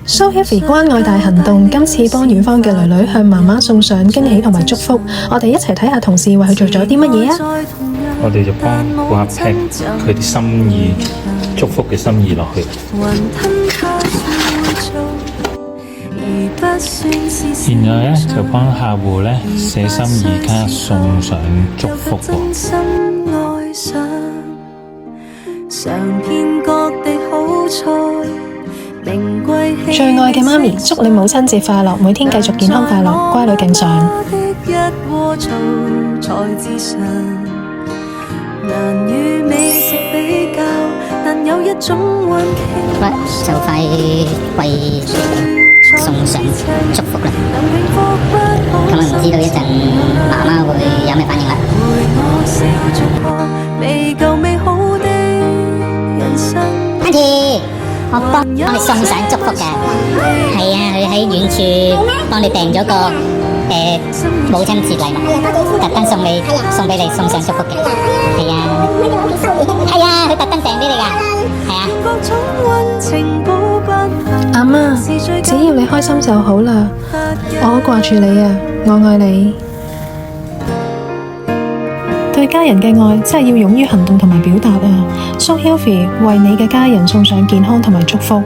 So Healthy 關愛大行動今次幫遠方嘅女女向媽媽送上驚喜同埋祝福，我哋一齊睇下同事為佢做咗啲乜嘢啊！我哋就幫顧客 pack 佢啲心意、祝福嘅心意落去。然後咧就幫客戶咧寫心意卡送上祝福喎。最愛嘅媽咪，祝你母親節快樂，每天繼續健康快樂，乖女敬上。喂，就快為送上祝福啦，咁啊唔知道一陣媽媽會有咩反應啦。阿姨，我幫你送上祝福㗎，係啊，佢喺遠處幫你訂咗個母親節禮物，特登送俾你送上祝福嘅，係啊，係啊，佢特登訂俾你㗎，係啊。阿媽，只要你開心就好啦，我好掛住你啊，我愛你。對家人嘅愛真係要勇於行動同埋表達啊！So Healthy 為你嘅家人送上健康同埋祝福。